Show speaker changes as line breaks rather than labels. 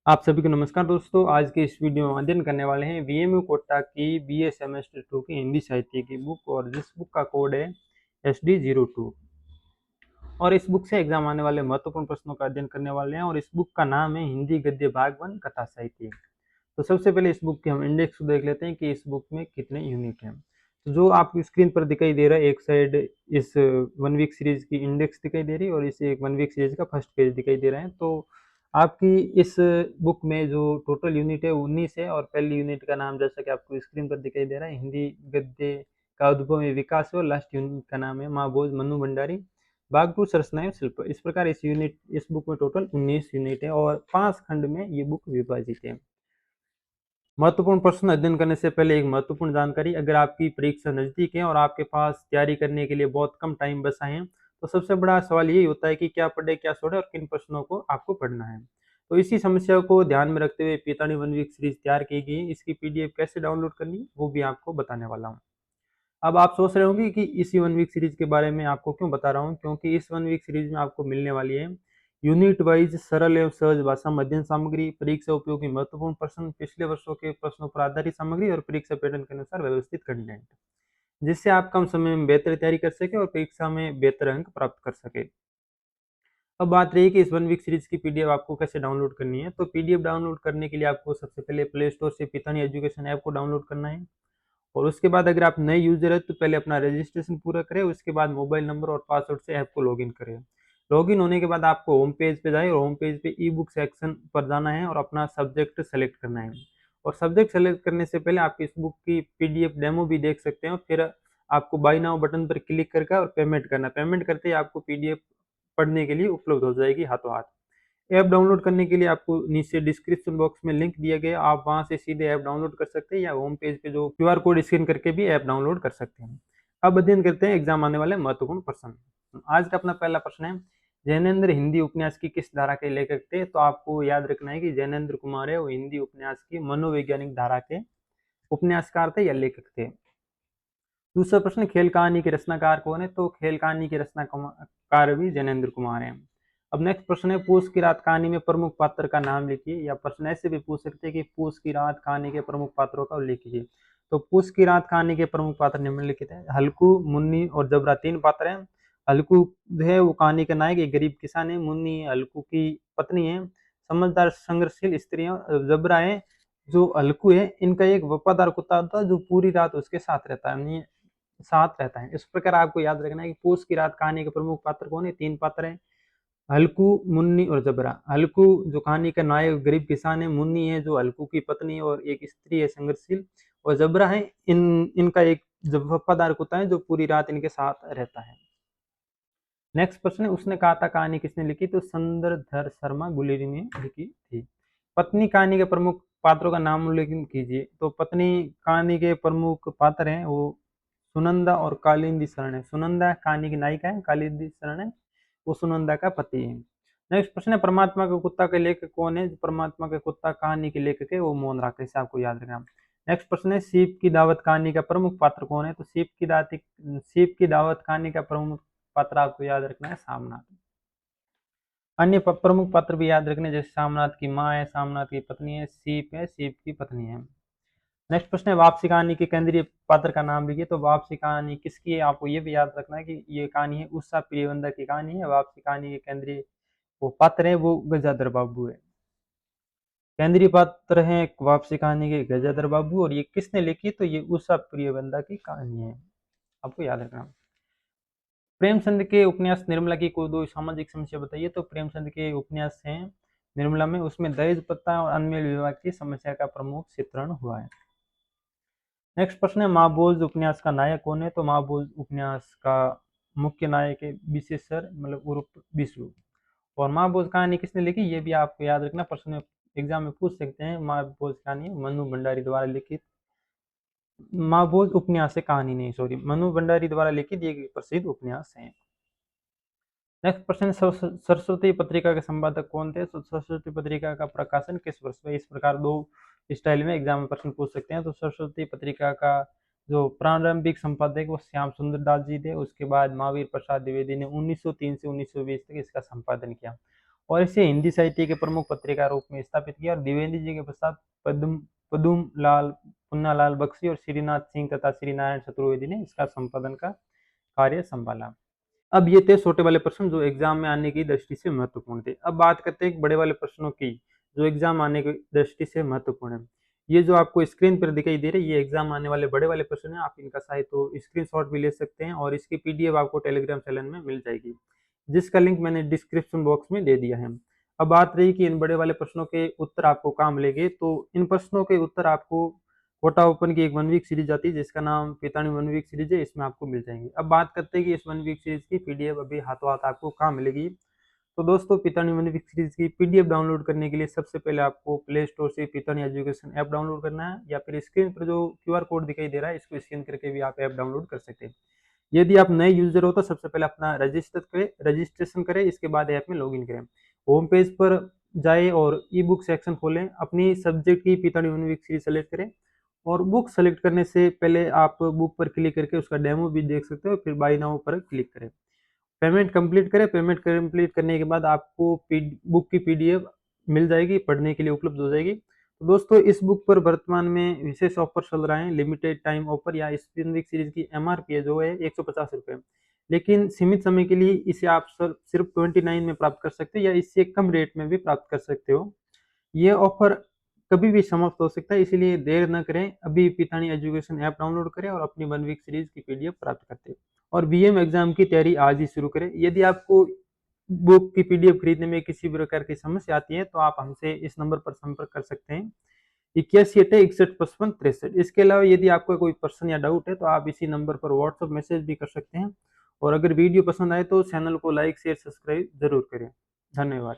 आप सभी को नमस्कार दोस्तों। आज के इस वीडियो में अध्ययन करने वाले हैं वीएमयू कोटा की बीए सेमेस्टर 2 की हिंदी साहित्य की बुक, और जिस बुक का कोड है SD02। और इस बुक से एग्जाम आने वाले महत्वपूर्ण प्रश्नों का अध्ययन करने वाले हैं। और इस बुक का नाम है हिंदी गद्य भाग 1 कथा साहित्य। तो सबसे पहले इस बुक के हम इंडेक्स को देख लेते हैं कि इस बुक में कितने यूनिट हैं। तो जो आपकी स्क्रीन पर दिखाई दे रहा है, एक साइड इस 1 वीक सीरीज की इंडेक्स दिखाई दे रही है और इस एक 1 वीक सीरीज का फर्स्ट पेज दिखाई दे रहा है। तो आपकी इस बुक में जो टोटल यूनिट है 19 है, और पहली यूनिट का नाम जैसा कि आपको स्क्रीन पर दिखाई दे रहा है हिंदी गद्य का उद्भव में विकास है, और लास्ट यूनिट का नाम है माँ बोझ मन्नू भंडारी भाग 2 सरसनाएं शिल्प। इस प्रकार इस बुक में टोटल 19 यूनिट है और 5 खंड में ये बुक विभाजित है। महत्वपूर्ण प्रश्न अध्ययन करने से पहले एक महत्वपूर्ण जानकारी, अगर आपकी परीक्षा नजदीक है और आपके पास तैयारी करने के लिए बहुत कम टाइम बचा है, तो सबसे बड़ा सवाल यही होता है कि क्या पढ़े क्या छोड़े और किन प्रश्नों को आपको पढ़ना है। तो इसी समस्या को ध्यान में रखते हुए पितानी 1 वीक सीरीज तैयार की गई है। इसकी पीडीएफ कैसे डाउनलोड करनी है वो भी आपको बताने वाला हूँ। अब आप सोच रहे होंगे कि इसी 1 वीक सीरीज के बारे में आपको क्यों बता रहा हूँ, क्योंकि इस 1 वीक सीरीज में आपको मिलने वाली है यूनिट वाइज सरल एवं सहज भाषा मध्यम सामग्री, परीक्षा उपयोगी महत्वपूर्ण प्रश्न, पिछले वर्षों के प्रश्नों पर आधारित सामग्री और परीक्षा पैटर्न के अनुसार व्यवस्थित कंटेंट, जिससे आप कम समय में बेहतर तैयारी कर सके और परीक्षा में बेहतर अंक प्राप्त कर सके। अब बात रही कि इस 1 वीक सीरीज की पीडीएफ आपको कैसे डाउनलोड करनी है। तो पीडीएफ डाउनलोड करने के लिए आपको सबसे पहले प्ले स्टोर से पितानी एजुकेशन ऐप को डाउनलोड करना है। और उसके बाद अगर आप नए यूजर है तो पहले अपना रजिस्ट्रेशन पूरा करें, उसके बाद मोबाइल नंबर और पासवर्ड से ऐप को लॉगिन करें। लॉगिन होने के बाद आपको होम पेज पे जाए और होम पेज पे ई बुक सेक्शन पर जाना है और अपना सब्जेक्ट सेलेक्ट करना है। और सब्जेक्ट सेलेक्ट करने से पहले आप इस बुक की पीडीएफ डेमो भी देख सकते हैं। फिर आपको बाय नाउ बटन पर क्लिक करके और पेमेंट करना, पेमेंट करते ही आपको पीडीएफ पढ़ने के लिए उपलब्ध हो जाएगी हाथों हाथ। ऐप डाउनलोड करने के लिए आपको नीचे डिस्क्रिप्शन बॉक्स में लिंक दिया गया, आप वहां से सीधे ऐप डाउनलोड कर सकते हैं या होम पेज पे जो क्यूआर कोड स्कैन करके भी ऐप डाउनलोड कर सकते हैं। अब अध्ययन करते हैं एग्जाम आने वाले महत्वपूर्ण प्रश्न। आज का अपना पहला प्रश्न है, जैनेन्द्र हिंदी उपन्यास की किस धारा के लेखक थे। तो आपको याद रखना है कि जैनेन्द्र कुमार है वो हिंदी उपन्यास की मनोवैज्ञानिक धारा के उपन्यासकार थे या लेखक थे। दूसरा प्रश्न, खेल कहानी के रचनाकार कौन है। तो खेल कहानी के रचनाकार भी जैनेन्द्र कुमार हैं। अब नेक्स्ट प्रश्न है, पूस की रात कहानी में प्रमुख पात्र का नाम लिखिए। या प्रश्न ऐसे भी पूछ सकते हैं कि पूस की रात कहानी के प्रमुख पात्रों का उल्लेख कीजिए। तो पूस की रात कहानी के प्रमुख पात्र निम्नलिखित हैं। हल्कू, मुन्नी और जबरा 3 पात्र हैं। हल्कू जो है वो कहानी का नायक एक गरीब किसान है। मुन्नी हल्कू की पत्नी है, समझदार संघर्षशील स्त्री है। जबरा है जो हल्कू है, इनका एक वफादार कुत्ता होता है जो पूरी रात उसके साथ रहता है। इस प्रकार आपको याद रखना है कि पूस की रात कहानी के प्रमुख पात्र कौन है। 3 पात्र हैं, हल्कू, मुन्नी और जबरा। हल्कू जो कहानी का नायक गरीब किसान है, मुन्नी है जो हल्कू की पत्नी है और एक स्त्री है संघर्षशील, और जबरा है इनका एक वफादार कुत्ता है जो पूरी रात इनके साथ रहता है। नेक्स्ट प्रश्न है, उसने कहा था कहानी किसने लिखी। तो संदरधर शर्मा गुलेरी ने लिखी थी। पत्नी कहानी के प्रमुख पात्रों का नाम उल्लेखित कीजिए। तो पत्नी कहानी के प्रमुख पात्र हैं वो सुनंदा और कालिंदी शरण है। सुनंदा कहानी की नायिका है, कालिंदी शरण है वो सुनंदा का पति है। नेक्स्ट प्रश्न है, परमात्मा के कुत्ता के लेखक कौन है। परमात्मा के कुत्ता कहानी के लेखक है वो मोहन राकेश, से आपको याद रखना। नेक्स्ट प्रश्न है, सीप की दावत कहानी का प्रमुख पात्र कौन है। तो सीप की दावत कहानी का प्रमुख पात्र आपको याद रखना है सामनाथ। अन्य प्रमुख पात्र भी याद रखने, जैसे सामनाथ की माँ है, सामनाथ की पत्नी है, सीप की पत्नी है। नेक्स्ट प्रश्न है, वापसी कहानी के केंद्रीय पात्र का नाम लिखिए। तो वापसी कहानी किसकी है, आपको ये भी याद रखना है कि ये कहानी है उषा प्रियवंदा की कहानी है। वापसी कहानी के केंद्रीय वो पात्र है वो गजाधर बाबू है। केंद्रीय पात्र है वापसी कहानी के गजाधर बाबू, और ये किसने लिखी। तो ये उषा प्रियवंदा की कहानी है, आपको याद रखना। प्रेमचंद के उपन्यास निर्मला की कोई 2 सामाजिक समस्या बताइए। तो प्रेमचंद के उपन्यास हैं निर्मला में, उसमें दहेज प्रथा और अनमेल विवाह की समस्या का प्रमुख चित्रण हुआ है। नेक्स्ट प्रश्न है, महाभोज उपन्यास का नायक कौन है। तो महाभोज उपन्यास का मुख्य नायक है विशेषर मतलब उर्फ विष्णु। और महाभोज कहानी किसने लिखी ये भी आपको याद रखना, प्रश्न में एग्जाम में पूछ सकते हैं। महाभोज कहानी मनु भंडारी द्वारा लिखित, महाभोज उपन्यास है कहानी नहीं, सॉरी, मनु भंडारी द्वारा लिखित ये प्रसिद्ध उपन्यास है। नेक्स्ट प्रश्न, सरस्वती पत्रिका के संपादक कौन थे। तो सरस्वती पत्रिका का प्रकाशन किस वर्ष में। इस प्रकार 2 स्टाइल में एग्जाम में प्रश्न पूछ सकते हैं। तो सरस्वती पत्रिका का जो प्रारंभिक संपादक वो श्याम सुंदर दास जी थे। उसके बाद महावीर प्रसाद द्विवेदी ने 1903 से 1920 तक इसका संपादन किया। और इसे हिंदी साहित्य के प्रमुख पत्रिका रूप में स्थापित किया। और द्विवेदी जी के पश्चात पद्म पदुम लाल, पुन्नालाल बख्शी और श्रीनाथ सिंह तथा श्री नारायण चतुर्वेदी ने इसका संपादन का कार्य संभाला। अब ये थे छोटे वाले प्रश्न जो एग्जाम में आने की दृष्टि से महत्वपूर्ण थे। अब बात करते हैं बड़े वाले प्रश्नों की जो एग्जाम आने की दृष्टि से महत्वपूर्ण है। ये जो आपको स्क्रीन पर दिखाई दे रहे हैं ये एग्जाम आने वाले बड़े वाले प्रश्न हैं। आप इनका चाहे तो स्क्रीनशॉट भी ले सकते हैं और इसकी पीडीएफ आपको टेलीग्राम चैनल में मिल जाएगी, जिसका लिंक मैंने डिस्क्रिप्शन बॉक्स में दे दिया है। अब बात रही कि इन बड़े वाले प्रश्नों के उत्तर आपको कहाँ मिलेंगे, तो इन प्रश्नों के उत्तर आपको कोटा ओपन की एक 1 वीक सीरीज आती है जिसका नाम पितानी 1 वीक सीरीज है, इसमें आपको मिल जाएंगे। अब बात करते हैं कि इस 1 वीक सीरीज की पीडीएफ अभी हाथों हाथ आपको कहाँ मिलेगी। तो दोस्तों पितानी 1 वीक सीरीज की पीडीएफ डाउनलोड करने के लिए सबसे पहले आपको प्ले स्टोर से पितानी एजुकेशन ऐप डाउनलोड करना है, या फिर स्क्रीन पर जो क्यूआर कोड दिखाई दे रहा है इसको स्कैन करके भी आप ऐप डाउनलोड कर सकते हैं। यदि आप नए यूजर हो तो सबसे पहले अपना रजिस्ट्रेशन करें, इसके बाद ऐप में लॉगिन करें। होम पेज पर जाए और ई बुक सेक्शन खोलें, अपनी सब्जेक्ट की पितानी 1 वीक सीरीज सेलेक्ट करें और बुक सेलेक्ट करने से पहले आप बुक पर क्लिक करके उसका डेमो भी देख सकते हो, फिर बाय नाउ पर क्लिक करें। पेमेंट कंप्लीट करें। पेमेंट कंप्लीट करने के बाद आपको बुक की पीडीएफ मिल जाएगी, पढ़ने के लिए उपलब्ध हो जाएगी। तो दोस्तों इस बुक पर वर्तमान में विशेष ऑफर चल रहा है, लिमिटेड टाइम ऑफर, या इस वीक सीरीज की एमआरपी है जो है 150 रुपये, लेकिन सीमित समय के लिए इसे आप सिर्फ 29 में प्राप्त कर सकते हो या इससे कम रेट में भी प्राप्त कर सकते हो। ये ऑफर कभी भी समाप्त हो सकता है, इसलिए देर न करें, अभी पितानी एजुकेशन ऐप डाउनलोड करें और अपनी 1 वीक सीरीज की पीडीएफ प्राप्त करते हैं और बीएम एग्जाम की तैयारी आज ही शुरू करें। यदि आपको बुक की पीडीएफ खरीदने में किसी प्रकार की समस्या आती है तो आप हमसे इस नंबर पर संपर्क कर सकते हैं 81615553। इसके अलावा यदि आपका कोई प्रश्न या डाउट है तो आप इसी नंबर पर व्हाट्सएप मैसेज भी कर सकते हैं। और अगर वीडियो पसंद आए तो चैनल को लाइक शेयर सब्सक्राइब जरूर करें। धन्यवाद।